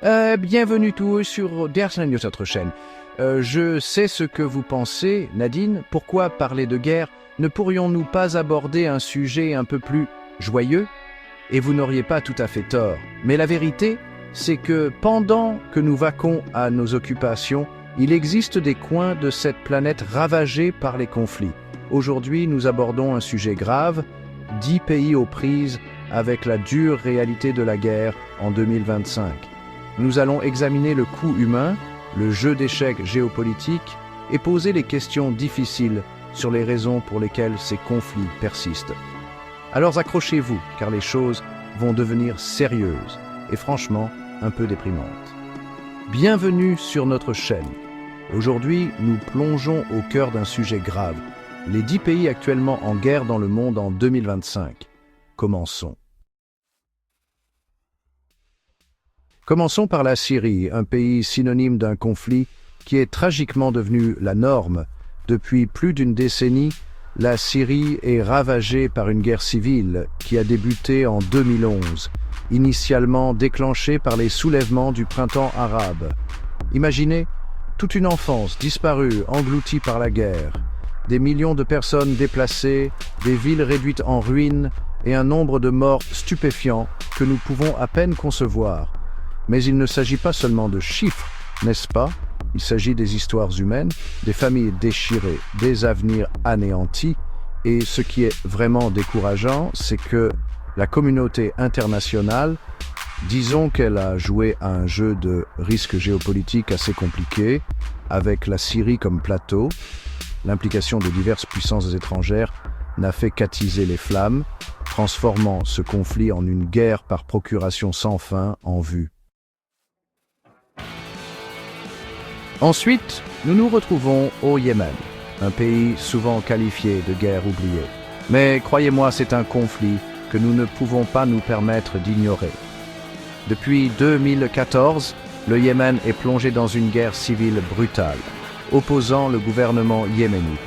Bienvenue tous sur Derslan News, notre chaîne. Je sais ce que vous pensez, Nadine. Pourquoi parler de guerre? Ne pourrions-nous pas aborder un sujet un peu plus joyeux? Et vous n'auriez pas tout à fait tort. Mais la vérité, c'est que pendant que nous vaquons à nos occupations, il existe des coins de cette planète ravagés par les conflits. Aujourd'hui, nous abordons un sujet grave, 10 pays aux prises avec la dure réalité de la guerre en 2025. Nous allons examiner le coût humain, le jeu d'échecs géopolitique et poser les questions difficiles sur les raisons pour lesquelles ces conflits persistent. Alors accrochez-vous, car les choses vont devenir sérieuses et franchement un peu déprimantes. Bienvenue sur notre chaîne. Aujourd'hui, nous plongeons au cœur d'un sujet grave, les 10 pays actuellement en guerre dans le monde en 2025. Commençons. Commençons par la Syrie, un pays synonyme d'un conflit qui est tragiquement devenu la norme. Depuis plus d'une décennie, la Syrie est ravagée par une guerre civile qui a débuté en 2011, initialement déclenchée par les soulèvements du printemps arabe. Imaginez toute une enfance disparue, engloutie par la guerre, des millions de personnes déplacées, des villes réduites en ruines et un nombre de morts stupéfiants que nous pouvons à peine concevoir. Mais il ne s'agit pas seulement de chiffres, n'est-ce pas? Il s'agit des histoires humaines, des familles déchirées, des avenirs anéantis. Et ce qui est vraiment décourageant, c'est que la communauté internationale, disons qu'elle a joué à un jeu de risque géopolitique assez compliqué, avec la Syrie comme plateau. L'implication de diverses puissances étrangères n'a fait qu'attiser les flammes, transformant ce conflit en une guerre par procuration sans fin en vue. Ensuite, nous nous retrouvons au Yémen, un pays souvent qualifié de guerre oubliée. Mais croyez-moi, c'est un conflit que nous ne pouvons pas nous permettre d'ignorer. Depuis 2014, le Yémen est plongé dans une guerre civile brutale, opposant le gouvernement yéménite,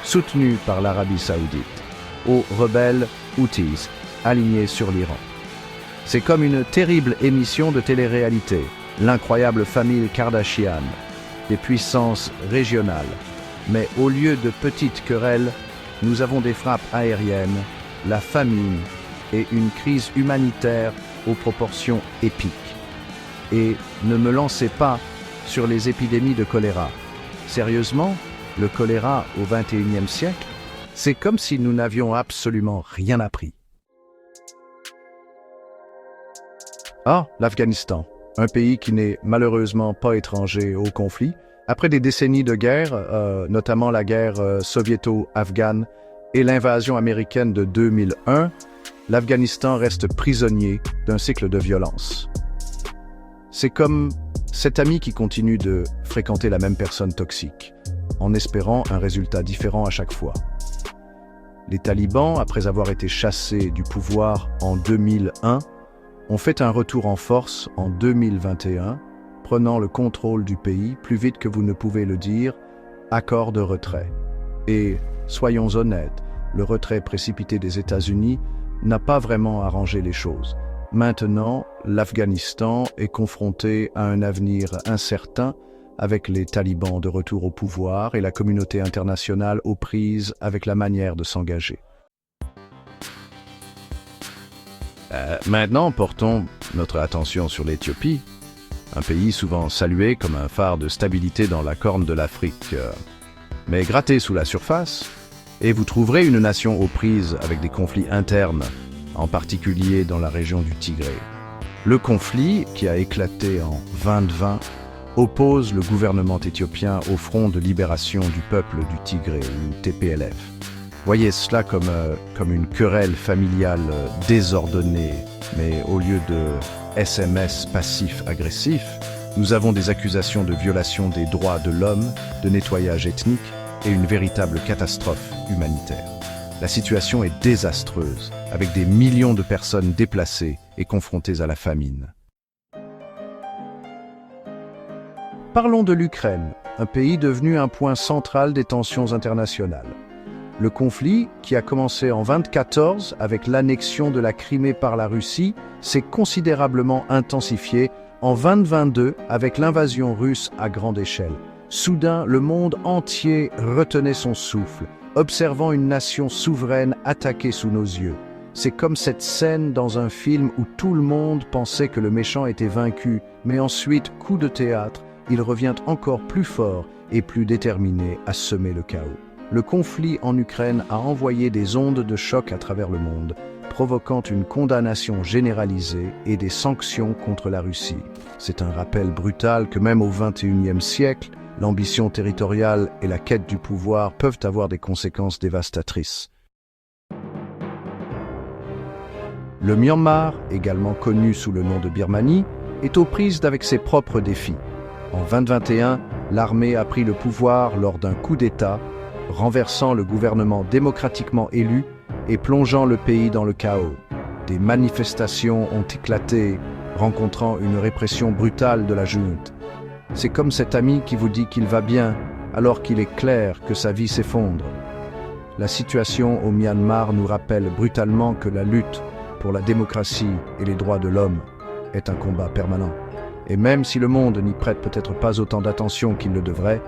soutenu par l'Arabie saoudite, aux rebelles Houthis, alignés sur l'Iran. C'est comme une terrible émission de télé-réalité, l'incroyable famille Kardashian, des puissances régionales. Mais au lieu de petites querelles, nous avons des frappes aériennes, la famine et une crise humanitaire aux proportions épiques. Et ne me lancez pas sur les épidémies de choléra. Sérieusement, le choléra au XXIe siècle, c'est comme si nous n'avions absolument rien appris. Ah, l'Afghanistan, un pays qui n'est malheureusement pas étranger au conflit. Après des décennies de guerre, notamment la guerre soviéto-afghane et l'invasion américaine de 2001, l'Afghanistan reste prisonnier d'un cycle de violence. C'est comme cet ami qui continue de fréquenter la même personne toxique, en espérant un résultat différent à chaque fois. Les talibans, après avoir été chassés du pouvoir en 2001, ont fait un retour en force en 2021, prenant le contrôle du pays plus vite que vous ne pouvez le dire, accord de retrait. Et, soyons honnêtes, le retrait précipité des États-Unis n'a pas vraiment arrangé les choses. Maintenant, l'Afghanistan est confronté à un avenir incertain avec les talibans de retour au pouvoir et la communauté internationale aux prises avec la manière de s'engager. Maintenant, portons notre attention sur l'Éthiopie, un pays souvent salué comme un phare de stabilité dans la corne de l'Afrique. Mais grattez sous la surface, et vous trouverez une nation aux prises avec des conflits internes, en particulier dans la région du Tigré. Le conflit, qui a éclaté en 2020, oppose le gouvernement éthiopien au Front de libération du peuple du Tigré, ou TPLF. Voyez cela comme une querelle familiale désordonnée, mais au lieu de SMS passif-agressif, nous avons des accusations de violation des droits de l'homme, de nettoyage ethnique et une véritable catastrophe humanitaire. La situation est désastreuse, avec des millions de personnes déplacées et confrontées à la famine. Parlons de l'Ukraine, un pays devenu un point central des tensions internationales. Le conflit, qui a commencé en 1914 avec l'annexion de la Crimée par la Russie, s'est considérablement intensifié en 2022 avec l'invasion russe à grande échelle. Soudain, le monde entier retenait son souffle, observant une nation souveraine attaquée sous nos yeux. C'est comme cette scène dans un film où tout le monde pensait que le méchant était vaincu, mais ensuite, coup de théâtre, il revient encore plus fort et plus déterminé à semer le chaos. Le conflit en Ukraine a envoyé des ondes de choc à travers le monde, provoquant une condamnation généralisée et des sanctions contre la Russie. C'est un rappel brutal que même au XXIe siècle, l'ambition territoriale et la quête du pouvoir peuvent avoir des conséquences dévastatrices. Le Myanmar, également connu sous le nom de Birmanie, est aux prises avec ses propres défis. En 2021, l'armée a pris le pouvoir lors d'un coup d'État, renversant le gouvernement démocratiquement élu et plongeant le pays dans le chaos. Des manifestations ont éclaté, rencontrant une répression brutale de la junte. C'est comme cet ami qui vous dit qu'il va bien, alors qu'il est clair que sa vie s'effondre. La situation au Myanmar nous rappelle brutalement que la lutte pour la démocratie et les droits de l'homme est un combat permanent. Et même si le monde n'y prête peut-être pas autant d'attention qu'il le devrait,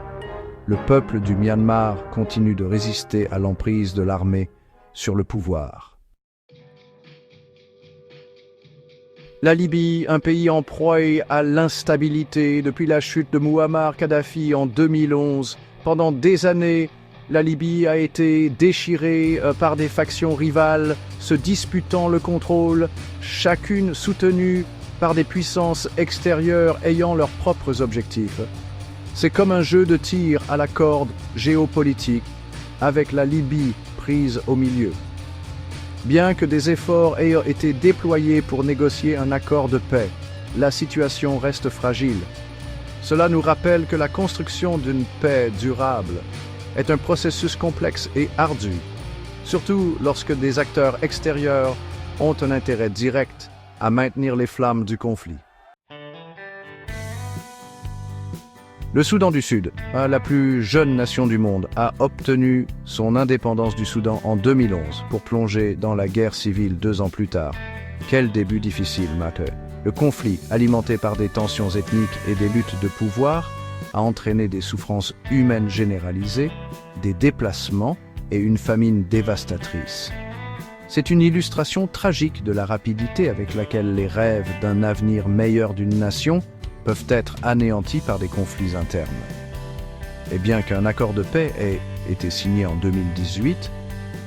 le peuple du Myanmar continue de résister à l'emprise de l'armée sur le pouvoir. La Libye, un pays en proie à l'instabilité depuis la chute de Mouammar Kadhafi en 2011. Pendant des années, la Libye a été déchirée par des factions rivales se disputant le contrôle, chacune soutenue par des puissances extérieures ayant leurs propres objectifs. C'est comme un jeu de tir à la corde géopolitique, avec la Libye prise au milieu. Bien que des efforts aient été déployés pour négocier un accord de paix, la situation reste fragile. Cela nous rappelle que la construction d'une paix durable est un processus complexe et ardu, surtout lorsque des acteurs extérieurs ont un intérêt direct à maintenir les flammes du conflit. Le Soudan du Sud, la plus jeune nation du monde, a obtenu son indépendance du Soudan en 2011 pour plonger dans la guerre civile 2 ans plus tard. Quel début difficile, Matt. Le conflit, alimenté par des tensions ethniques et des luttes de pouvoir, a entraîné des souffrances humaines généralisées, des déplacements et une famine dévastatrice. C'est une illustration tragique de la rapidité avec laquelle les rêves d'un avenir meilleur d'une nation peuvent être anéantis par des conflits internes. Et bien qu'un accord de paix ait été signé en 2018,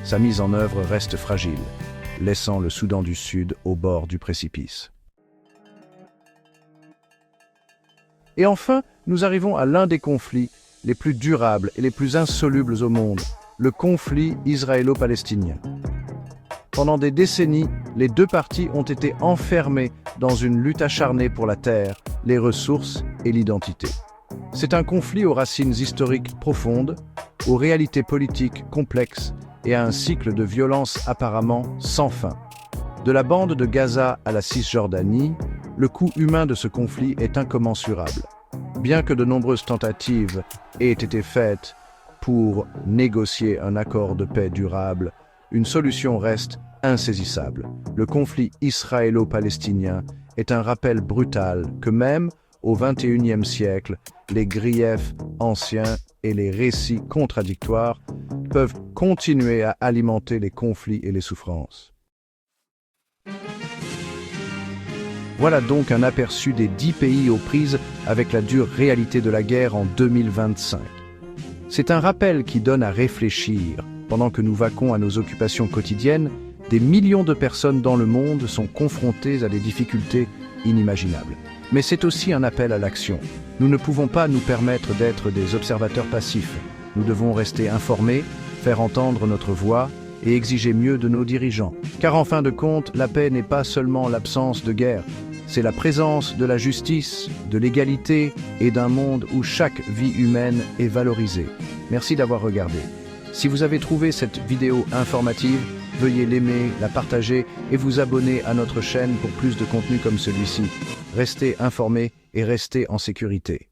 sa mise en œuvre reste fragile, laissant le Soudan du Sud au bord du précipice. Et enfin, nous arrivons à l'un des conflits les plus durables et les plus insolubles au monde, le conflit israélo-palestinien. Pendant des décennies, les deux parties ont été enfermées dans une lutte acharnée pour la terre, les ressources et l'identité. C'est un conflit aux racines historiques profondes, aux réalités politiques complexes et à un cycle de violence apparemment sans fin. De la bande de Gaza à la Cisjordanie, le coût humain de ce conflit est incommensurable. Bien que de nombreuses tentatives aient été faites pour négocier un accord de paix durable, une solution reste insaisissable. Le conflit israélo-palestinien est un rappel brutal que même au XXIe siècle, les griefs anciens et les récits contradictoires peuvent continuer à alimenter les conflits et les souffrances. Voilà donc un aperçu des 10 pays aux prises avec la dure réalité de la guerre en 2025. C'est un rappel qui donne à réfléchir. Pendant que nous vaquons à nos occupations quotidiennes, des millions de personnes dans le monde sont confrontées à des difficultés inimaginables. Mais c'est aussi un appel à l'action. Nous ne pouvons pas nous permettre d'être des observateurs passifs. Nous devons rester informés, faire entendre notre voix et exiger mieux de nos dirigeants. Car en fin de compte, la paix n'est pas seulement l'absence de guerre, c'est la présence de la justice, de l'égalité et d'un monde où chaque vie humaine est valorisée. Merci d'avoir regardé. Si vous avez trouvé cette vidéo informative, veuillez l'aimer, la partager et vous abonner à notre chaîne pour plus de contenu comme celui-ci. Restez informés et restez en sécurité.